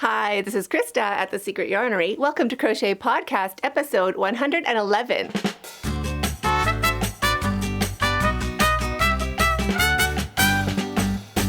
Hi, this is Krista at The Secret Yarnery. Welcome to Crochet Podcast, episode 111.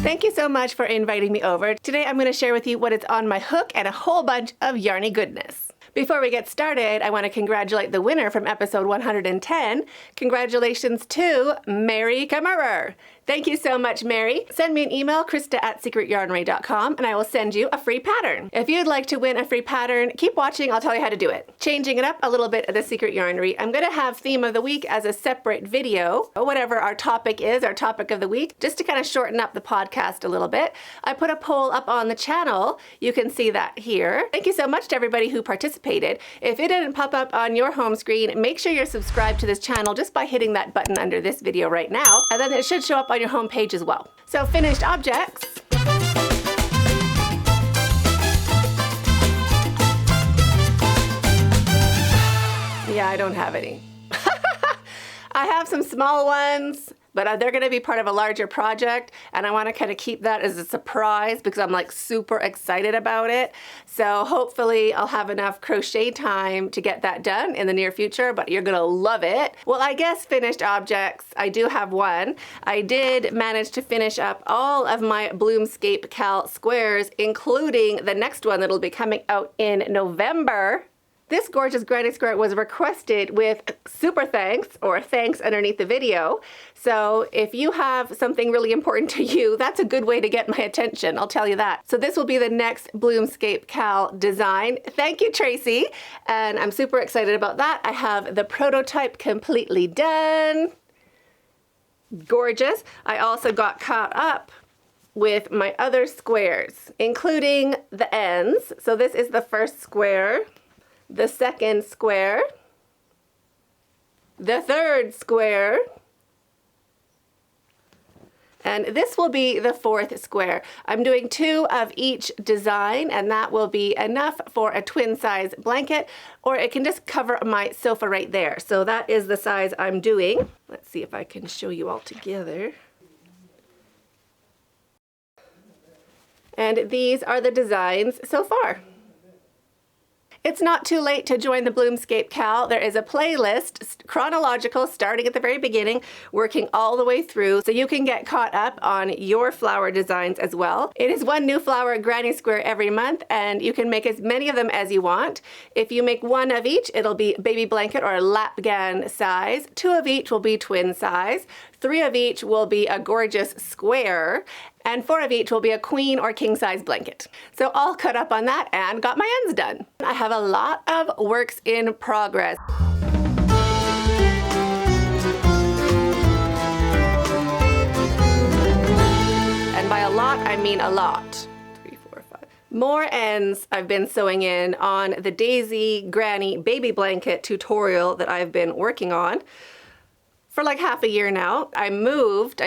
Thank you so much for inviting me over. Today I'm going to share with you what is on my hook and a whole bunch of yarny goodness. Before we get started, I want to congratulate the winner from episode 110. Congratulations to Mary Kammerer. Thank you so much, Mary. Send me an email, krista@secretyarnery.com, and I will send you a free pattern. If you'd like to win a free pattern, keep watching. I'll tell you how to do it. Changing it up a little bit at The Secret Yarnery, I'm going to have Theme of the Week as a separate video, whatever our topic is, our topic of the week, just to kind of shorten up the podcast a little bit. I put a poll up on the channel. You can see that here. Thank you so much to everybody who participated. If it didn't pop up on your home screen, make sure you're subscribed to this channel just by hitting that button under this video right now, and then it should show up on your home page as well. So finished objects. Yeah, I don't have any. I have some small ones, but they're going to be part of a larger project, and I want to kind of keep that as a surprise because I'm like super excited about it. So hopefully I'll have enough crochet time to get that done in the near future, but you're going to love it. Well, I guess finished objects, I do have one. I did manage to finish up all of my Bloomscape Cal squares, including the next one that'll be coming out in November. This gorgeous granny square was requested with super thanks or thanks underneath the video. So if you have something really important to you, that's a good way to get my attention, I'll tell you that. So this will be the next Bloomscape Cal design. Thank you, Tracy. And I'm super excited about that. I have the prototype completely done. Gorgeous. I also got caught up with my other squares, including the ends. So this is the first square. The second square, the third square, and this will be the fourth square. I'm doing 2 of each design, and that will be enough for a twin size blanket, or it can just cover my sofa right there. So that is the size I'm doing. Let's see if I can show you all together. And these are the designs so far. It's not too late to join the Bloomscape Cal. There is a playlist, chronological, starting at the very beginning, working all the way through, so you can get caught up on your flower designs as well. It is 1 new flower granny square every month, and you can make as many of them as you want. If you make 1 of each, it'll be baby blanket or lapgan size. 2 of each will be twin size. 3 of each will be a gorgeous square, and 4 of each will be a queen or king size blanket. So all caught up on that and got my ends done. I have a lot of works in progress. And by a lot, I mean a lot. 3, 4, 5. More ends I've been sewing in on the Daisy Granny baby blanket tutorial that I've been working on for like half a year now. I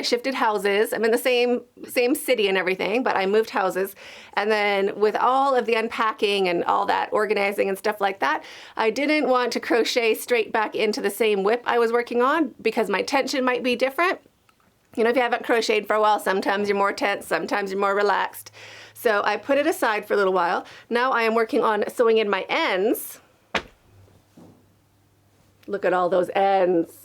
shifted houses. I'm in the same city and everything, but I moved houses. And then with all of the unpacking and all that organizing and stuff like that, I didn't want to crochet straight back into the same WIP I was working on because my tension might be different. You know, if you haven't crocheted for a while, sometimes you're more tense, sometimes you're more relaxed. So I put it aside for a little while. Now I am working on sewing in my ends. Look at all those ends.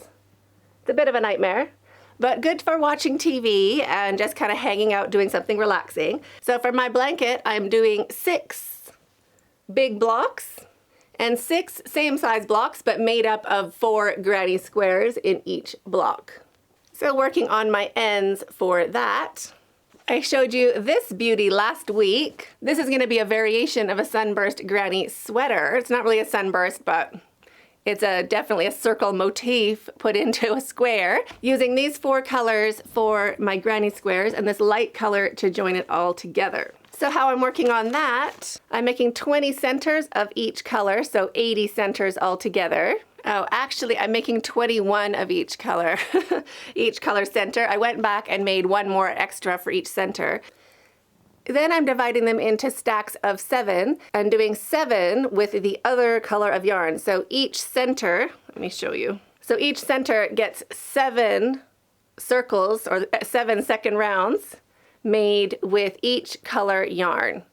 It's a bit of a nightmare, but good for watching TV and just kind of hanging out doing something relaxing. So for my blanket, I'm doing 6 big blocks and 6 same size blocks, but made up of 4 granny squares in each block. So working on my ends for that. I showed you this beauty last week. This is going to be a variation of a sunburst granny sweater. It's not really a sunburst, but it's definitely a circle motif put into a square, using these 4 colors for my granny squares and this light color to join it all together. So how I'm working on that, I'm making 20 centers of each color, so 80 centers altogether. Oh, actually, I'm making 21 of each color, each color center. I went back and made 1 more extra for each center. Then I'm dividing them into stacks of 7 and doing 7 with the other color of yarn. So each center, let me show you. So each center gets 7 circles or 7 second rounds made with each color yarn.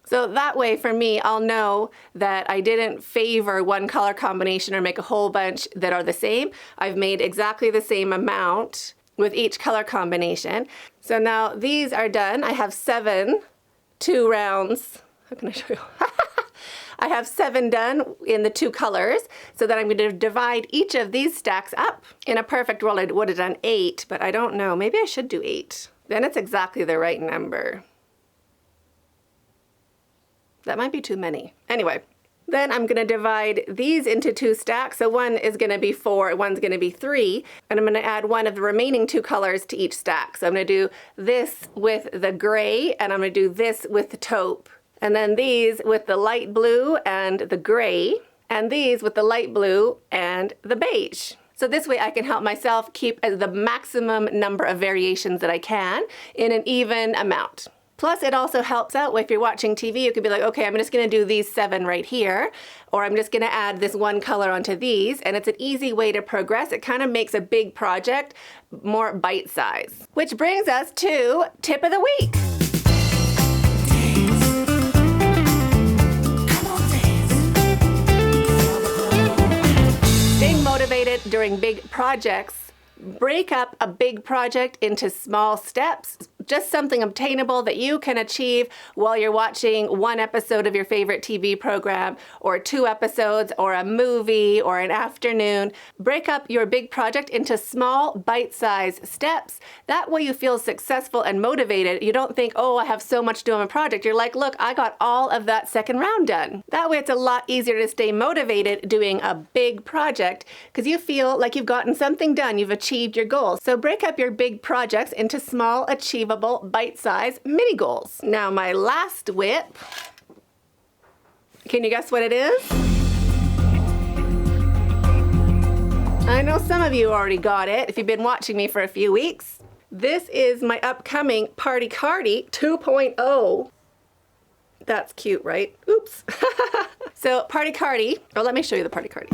So that way for me, I'll know that I didn't favor one color combination or make a whole bunch that are the same. I've made exactly the same amount with each color combination. So now these are done. I have 7 2 rounds. How can I show you? I have 7 done in the 2 colors. So then I'm going to divide each of these stacks up. In a perfect world, I would have done 8, but I don't know. Maybe I should do 8. Then it's exactly the right number. That might be too many. Anyway, then I'm going to divide these into 2 stacks. So one is going to be 4, one's going to be 3, and I'm going to add one of the remaining 2 colors to each stack. So I'm going to do this with the gray, and I'm going to do this with the taupe. And then these with the light blue and the gray, and these with the light blue and the beige. So this way I can help myself keep the maximum number of variations that I can in an even amount. Plus, it also helps out if you're watching TV, you could be like, okay, I'm just gonna do these 7 right here, or I'm just gonna add this one color onto these, and it's an easy way to progress. It kind of makes a big project more bite-sized. Which brings us to tip of the week. Staying motivated during big projects. Break up a big project into small steps. Just something obtainable that you can achieve while you're watching 1 episode of your favorite TV program, or 2 episodes, or a movie, or an afternoon. Break up your big project into small bite-sized steps. That way you feel successful and motivated. You don't think, oh, I have so much to do on a project. You're like, look, I got all of that second round done. That way it's a lot easier to stay motivated doing a big project because you feel like you've gotten something done. You've achieved your goals. So break up your big projects into small, achievable, bite-sized mini goals. Now my last WIP, can you guess what it is? I know some of you already got it if you've been watching me for a few weeks. This is my upcoming Party Cardi 2.0. That's cute, right? Oops. So Party Cardi, oh, let me show you the Party Cardi.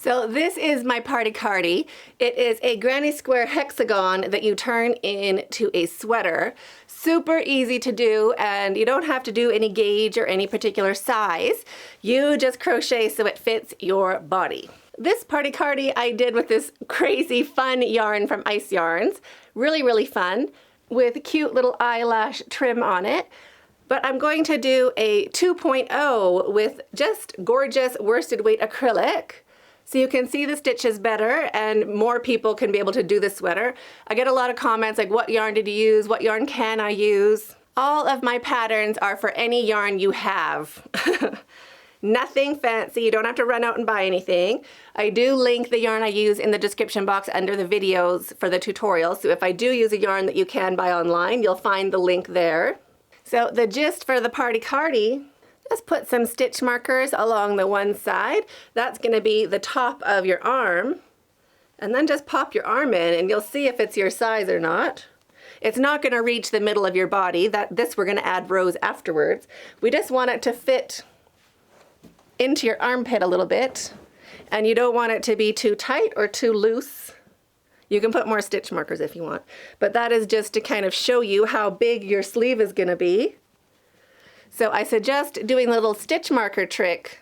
So this is my Party Cardi. It is a granny square hexagon that you turn into a sweater. Super easy to do, and you don't have to do any gauge or any particular size. You just crochet so it fits your body. This Party Cardi I did with this crazy fun yarn from Ice Yarns. Really, really fun, with cute little eyelash trim on it. But I'm going to do a 2.0 with just gorgeous worsted weight acrylic. So you can see the stitches better and more people can be able to do this sweater. I get a lot of comments like, what yarn did you use? What yarn can I use? All of my patterns are for any yarn you have. Nothing fancy, you don't have to run out and buy anything. I do link the yarn I use in the description box under the videos for the tutorials. So if I do use a yarn that you can buy online, you'll find the link there. So the gist for the Party Cardi, just put some stitch markers along the one side. That's going to be the top of your arm. And then just pop your arm in and you'll see if it's your size or not. It's not going to reach the middle of your body. This we're going to add rows afterwards. We just want it to fit into your armpit a little bit. And you don't want it to be too tight or too loose. You can put more stitch markers if you want. But that is just to kind of show you how big your sleeve is going to be. So I suggest doing the little stitch marker trick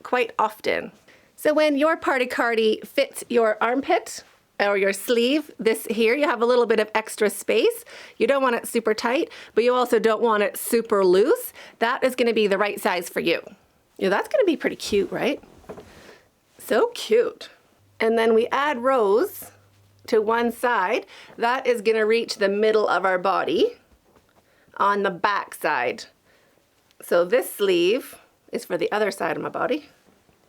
quite often. So when your Party Cardi fits your armpit or your sleeve, this here, you have a little bit of extra space. You don't want it super tight, but you also don't want it super loose. That is going to be the right size for you. Yeah, that's going to be pretty cute, right? So cute. And then we add rows to one side. That is going to reach the middle of our body. on the back side. So this sleeve is for the other side of my body.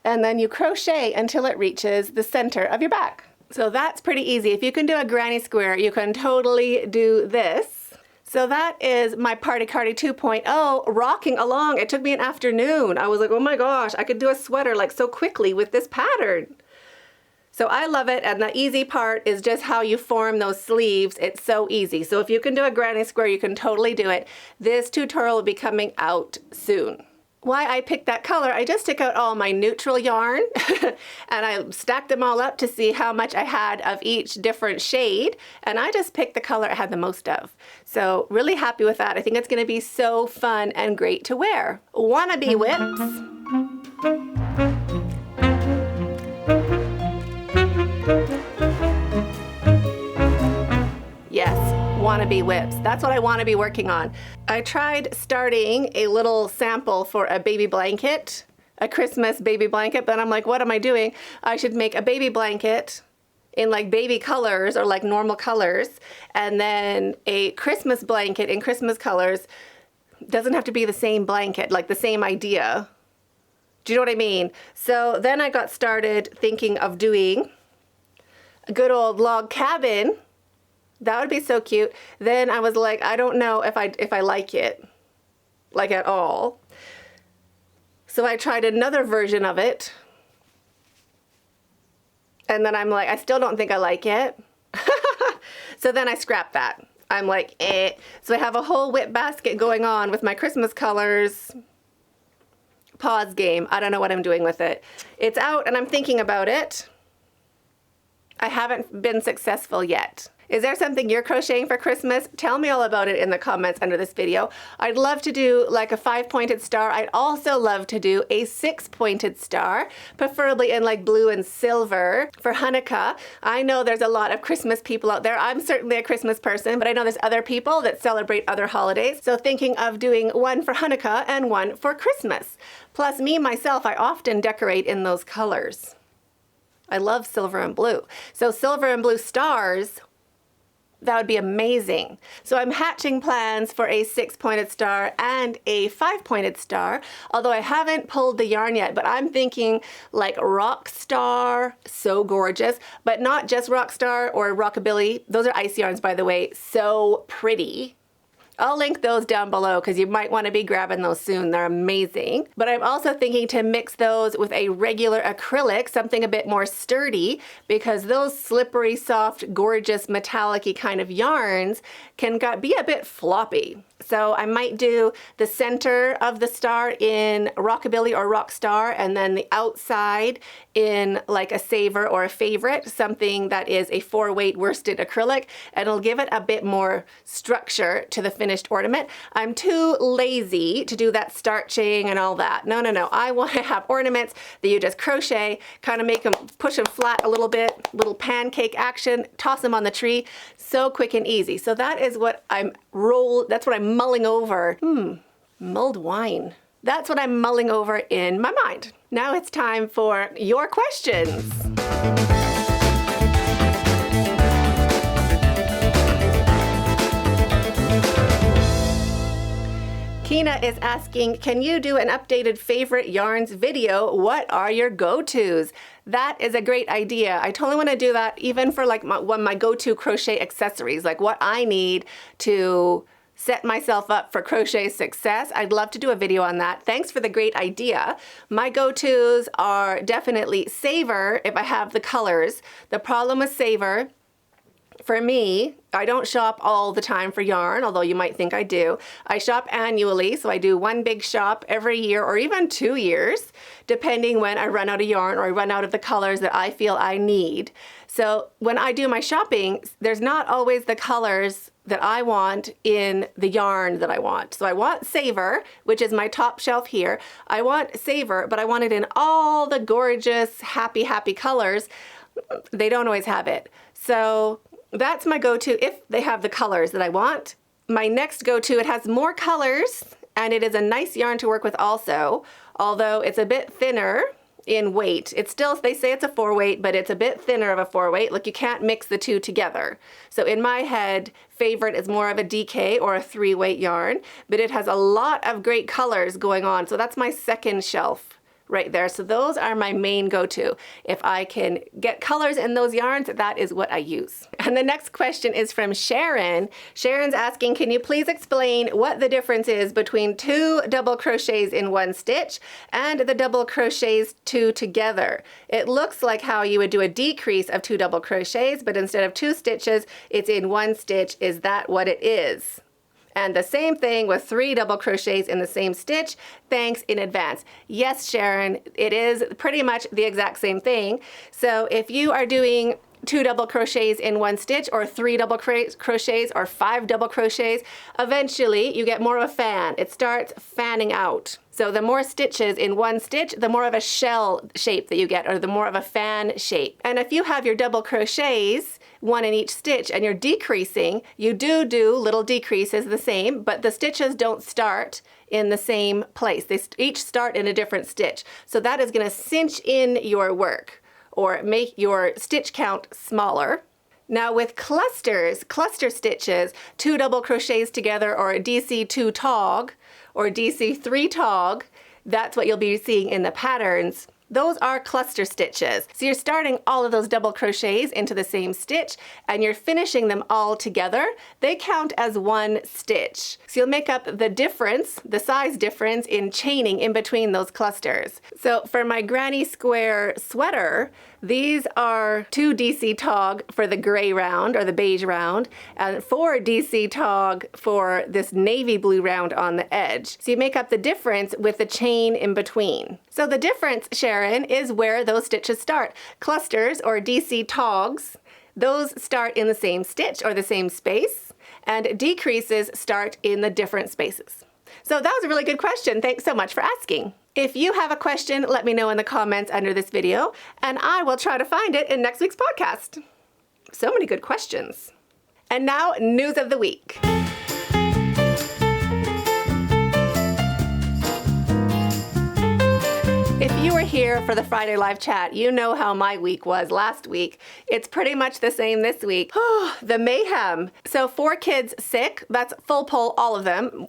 And then you crochet until it reaches the center of your back. So that's pretty easy. If you can do a granny square, you can totally do this. So that is my Party Cardi 2.0 rocking along. It took me an afternoon. I was like, oh my gosh, I could do a sweater like so quickly with this pattern. So I love it, and the easy part is just how you form those sleeves. It's so easy. So if you can do a granny square, you can totally do it. This tutorial will be coming out soon. Why I picked that color, I just took out all my neutral yarn and I stacked them all up to see how much I had of each different shade, and I just picked the color I had the most of. So really happy with that. I think it's going to be so fun and great to wear. Wannabe whips. Yes, wannabe whips. That's what I want to be working on. I tried starting a little sample for a baby blanket, a Christmas baby blanket, but I'm like, what am I doing? I should make a baby blanket in like baby colors or like normal colors, and then a Christmas blanket in Christmas colors. Doesn't have to be the same blanket, like the same idea. Do you know what I mean? So then I got started thinking of doing a good old log cabin. That would be so cute. Then I was like, I don't know if I like it, like at all. So I tried another version of it. And then I'm like, I still don't think I like it. So then I scrapped that. I'm like, eh. So I have a whole WIP basket going on with my Christmas colors. Pause game. I don't know what I'm doing with it. It's out and I'm thinking about it. I haven't been successful yet. Is there something you're crocheting for Christmas? Tell me all about it in the comments under this video. I'd love to do like a 5-pointed star. I'd also love to do a 6-pointed star, preferably in like blue and silver for Hanukkah. I know there's a lot of Christmas people out there. I'm certainly a Christmas person, but I know there's other people that celebrate other holidays. So thinking of doing one for Hanukkah and one for Christmas. Plus me, myself, I often decorate in those colors. I love silver and blue. So silver and blue stars, that would be amazing. So I'm hatching plans for a 6-pointed star and a 5-pointed star, although I haven't pulled the yarn yet, but I'm thinking like rock star, so gorgeous, but not just rock star or rockabilly. Those are ice yarns, by the way, so pretty. I'll link those down below because you might want to be grabbing those soon. They're amazing. But I'm also thinking to mix those with a regular acrylic, something a bit more sturdy, because those slippery, soft, gorgeous, metallic-y kind of yarns can be a bit floppy. So I might do the center of the star in rockabilly or rock star, and then the outside in like a saver or a favorite, something that is a 4-weight worsted acrylic, and it'll give it a bit more structure to the finished ornament. I'm too lazy to do that starching and all that. No. I want to have ornaments that you just crochet, kind of make them, push them flat a little bit, little pancake action, toss them on the tree. So quick and easy. So that is what that's what I'm mulling over. Mulled wine. That's what I'm mulling over in my mind. Now it's time for your questions. Kina is asking, can you do an updated favorite yarns video? What are your go-tos? That is a great idea. I totally want to do that even for like my go-to crochet accessories, like what I need to set myself up for crochet success. I'd love to do a video on that. Thanks for the great idea. My go-tos are definitely Saver if I have the colors. The problem with Saver, for me, I don't shop all the time for yarn, although you might think I do. I shop annually, so I do one big shop every year or even 2 years, depending when I run out of yarn or I run out of the colors that I feel I need. So when I do my shopping, there's not always the colors that I want in the yarn that I want. So I want Saver, which is my top shelf here. I want Saver, but I want it in all the gorgeous, happy colors. They don't always have it. So that's my go-to if they have the colors that I want. My next go-to, it has more colors and it is a nice yarn to work with also, although it's a bit thinner in weight. It's still, they say it's a 4-weight, but it's a bit thinner of a 4-weight. Look, you can't mix the two together. So in my head, Favorite is more of a DK or a 3-weight yarn, but it has a lot of great colors going on. So that's my second shelf right there. So those are my main go-to. If I can get colors in those yarns, that is what I use. And the next question is from Sharon. Sharon's asking, can you please explain what the difference is between 2 double crochets in 1 stitch and the double crochets 2 together? It looks like how you would do a decrease of 2 double crochets, but instead of 2 stitches, it's in 1 stitch. Is that what it is? And the same thing with 3 double crochets in the same stitch. Thanks in advance. Yes, Sharon, it is pretty much the exact same thing. So if you are doing 2 double crochets in 1 stitch, or 3 double crochets, or 5 double crochets, eventually you get more of a fan. It starts fanning out. So the more stitches in 1 stitch, the more of a shell shape that you get, or the more of a fan shape. And if you have your double crochets, 1 in each stitch, and you're decreasing, you do little decreases the same, but the stitches don't start in the same place. They each start in a different stitch. So that is going to cinch in your work or make your stitch count smaller. Now with cluster stitches, 2 double crochets together, or a DC2 tog or DC3 tog, that's what you'll be seeing in the patterns. Those are cluster stitches. So you're starting all of those double crochets into the same stitch and you're finishing them all together. They count as 1 stitch. So you'll make up the difference, the size difference in chaining in between those clusters. So for my granny square sweater, these are 2 DC tog for the gray round or the beige round, and 4 DC tog for this navy blue round on the edge. So you make up the difference with the chain in between. So the difference, Sharon, is where those stitches start. Clusters or DC togs, those start in the same stitch or the same space, and decreases start in the different spaces. So that was a really good question. Thanks so much for asking. If you have a question, let me know in the comments under this video, and I will try to find it in next week's podcast. So many good questions. And now, news of the week. If you were here for the Friday live chat, you know how my week was last week. It's pretty much the same this week. The mayhem. So 4 kids sick. That's full pull, all of them.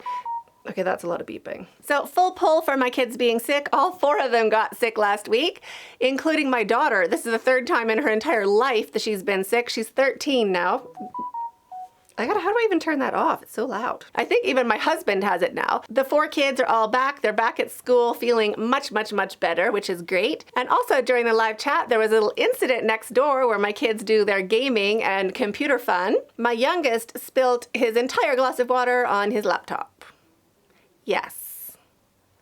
Okay, that's a lot of beeping. So full pull for my kids being sick. All 4 of them got sick last week, including my daughter. This is the 3rd time in her entire life that she's been sick. She's 13 now. How do I even turn that off? It's so loud. I think even my husband has it now. The 4 kids are all back. They're back at school feeling much, much, much better, which is great. And also during the live chat, there was a little incident next door where my kids do their gaming and computer fun. My youngest spilt his entire glass of water on his laptop. Yes,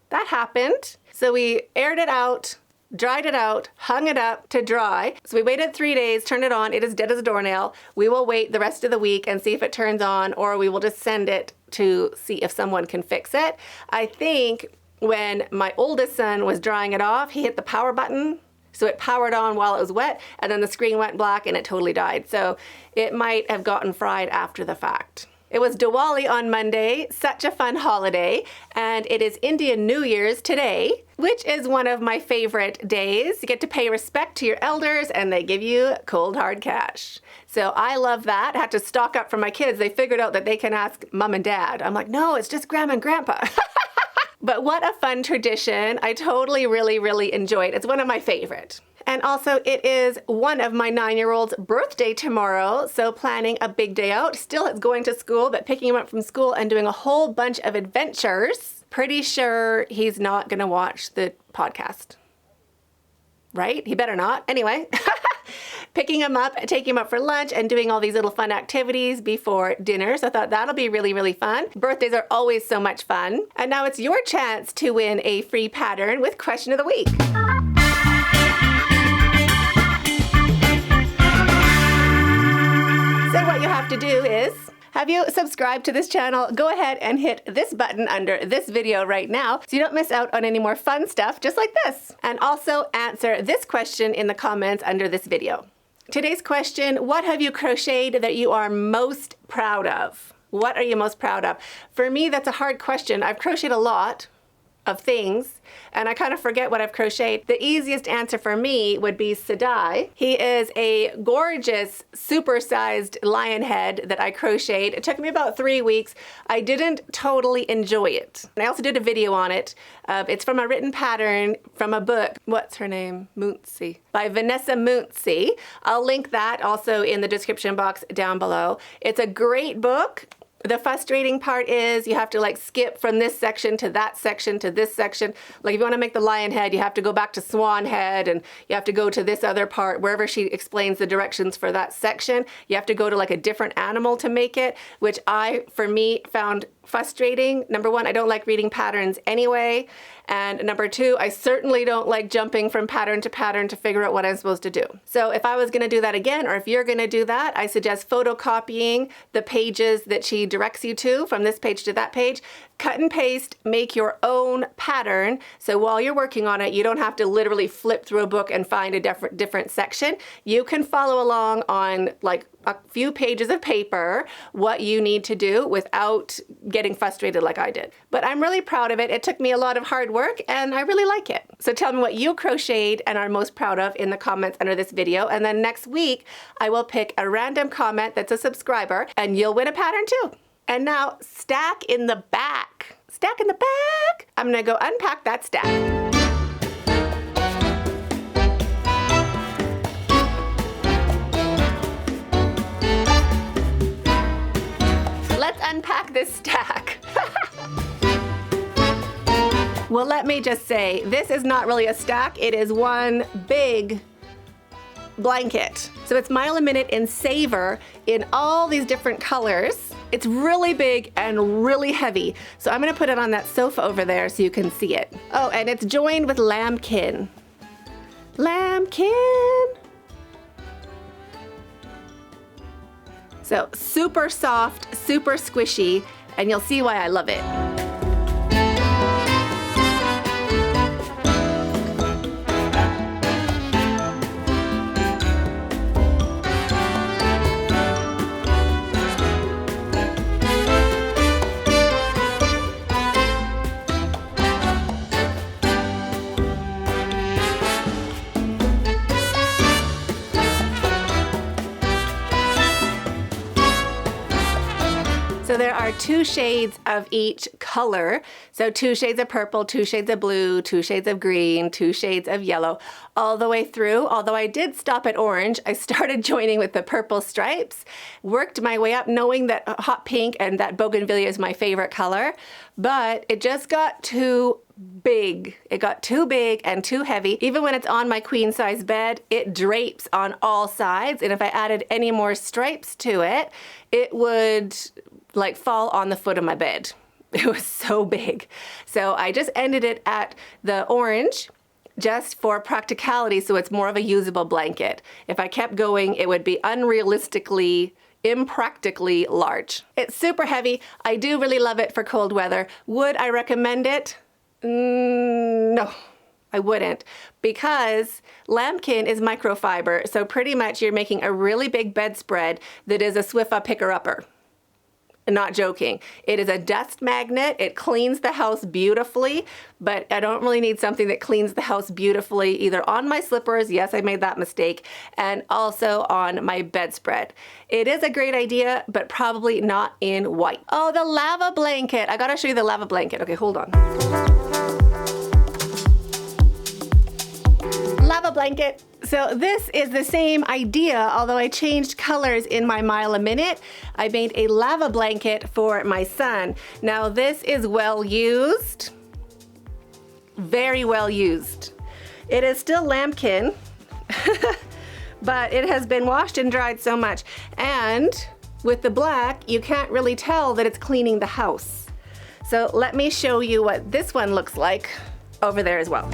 that happened. So we aired it out, dried it out, hung it up to dry. So we waited 3 days, turned it on. It is dead as a doornail. We will wait the rest of the week and see if it turns on, or we will just send it to see if someone can fix it. I think when my oldest son was drying it off, he hit the power button. So it powered on while it was wet, and then the screen went black and it totally died. So it might have gotten fried after the fact. It was Diwali on Monday, such a fun holiday, and it is Indian New Year's today, which is one of my favorite days. You get to pay respect to your elders and they give you cold hard cash. So I love that. I had to stock up for my kids. They figured out that they can ask mom and dad. I'm like, no, it's just grandma and grandpa. But what a fun tradition. I totally, really enjoyed it. It's one of my favorite. And also it is one of my 9-year-old's birthday tomorrow, so planning a big day out. Still going to school, but picking him up from school and doing a whole bunch of adventures. Pretty sure he's not gonna watch the podcast. Right? He better not. Anyway, picking him up, taking him up for lunch, and doing all these little fun activities before dinner. So I thought that'll be really fun. Birthdays are always so much fun. And now it's your chance to win a free pattern with Question of the Week. So what you have to do is, have you subscribed to this channel? Go ahead and hit this button under this video right now so you don't miss out on any more fun stuff just like this. And also answer this question in the comments under this video. Today's question, what have you crocheted that you are most proud of? What are you most proud of? For me, that's a hard question. I've crocheted a lot. of things, and I kind of forget what I've crocheted. The easiest answer for me would be Sadai. He is a gorgeous, super-sized lion head that I crocheted. It took me about 3 weeks. I didn't totally enjoy it. And I also did a video on it. It's from a written pattern from a book. What's her name? Muncie. By Vanessa Muncie. I'll link that also in the description box down below. It's a great book. The frustrating part is you have to like skip from this section to that section to this section. Like if you want to make the lion head, you have to go back to swan head, and you have to go to this other part wherever she explains the directions for that section. You have to go to like a different animal to make it, which for me, found frustrating. Number one, I don't like reading patterns anyway. And number two, I certainly don't like jumping from pattern to figure out what I'm supposed to do. So if I was going to do that again, or if you're going to do that, I suggest photocopying the pages that she directs you to from this page to that page. Cut and paste, make your own pattern. So while you're working on it, you don't have to literally flip through a book and find a different section. You can follow along on like a few pages of paper what you need to do without getting frustrated like I did. But I'm really proud of it. It took me a lot of hard work and I really like it. So tell me what you crocheted and are most proud of in the comments under this video. And then next week, I will pick a random comment that's a subscriber and you'll win a pattern too. And now stack in the back. Stack in the back. I'm gonna go unpack that stack. Let's unpack this stack. Well, let me just say, this is not really a stack. It is one big blanket. So it's Mile a Minute in Savor in all these different colors. It's really big and really heavy. So I'm gonna put it on that sofa over there so you can see it. Oh, and it's joined with lambkin. Lambkin. So super soft, super squishy, and you'll see why I love it. So there are 2 shades of each color. So 2 shades of purple, 2 shades of blue, 2 shades of green, 2 shades of yellow, all the way through. Although I did stop at orange, I started joining with the purple stripes, worked my way up knowing that hot pink and that bougainvillea is my favorite color, but it just got too big. It got too big and too heavy. Even when it's on my queen size bed, it drapes on all sides. And if I added any more stripes to it, it would like fall on the foot of my bed. It was so big. So I just ended it at the orange just for practicality, so it's more of a usable blanket. If I kept going, it would be unrealistically, impractically large. It's super heavy. I do really love it for cold weather. Would I recommend it? No, I wouldn't, because lambkin is microfiber. So pretty much you're making a really big bedspread that is a Swiffa picker-upper. Not joking. It is a dust magnet. It cleans the house beautifully, but I don't really need something that cleans the house beautifully either on my slippers, yes, I made that mistake, and also on my bedspread. It is a great idea, but probably not in white. Oh, the lava blanket. I gotta show you the lava blanket. Okay, hold on. Lava blanket. So this is the same idea, although I changed colors in my Mile a Minute. I made a lava blanket for my son. Now this is well used, very well used. It is still lambkin, but it has been washed and dried so much. And with the black, you can't really tell that it's cleaning the house. So let me show you what this one looks like over there as well.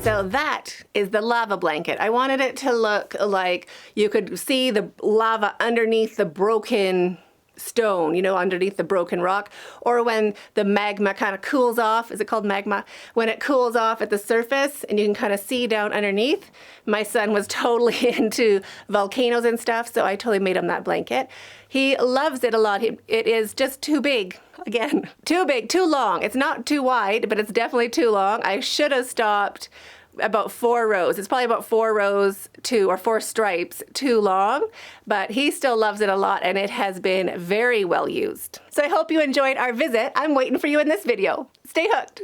So that is the lava blanket. I wanted it to look like you could see the lava underneath the broken stone, you know, underneath the broken rock, or when the magma kind of cools off. Is it called magma? When it cools off at the surface and you can kind of see down underneath. My son was totally into volcanoes and stuff, so I totally made him that blanket. He loves it a lot. It is just too big. Again, too big, too long. It's not too wide, but it's definitely too long. I should have stopped about 4 rows. It's probably about 4 rows or 4 stripes too long, but he still loves it a lot and it has been very well used. So I hope you enjoyed our visit. I'm waiting for you in this video. Stay hooked.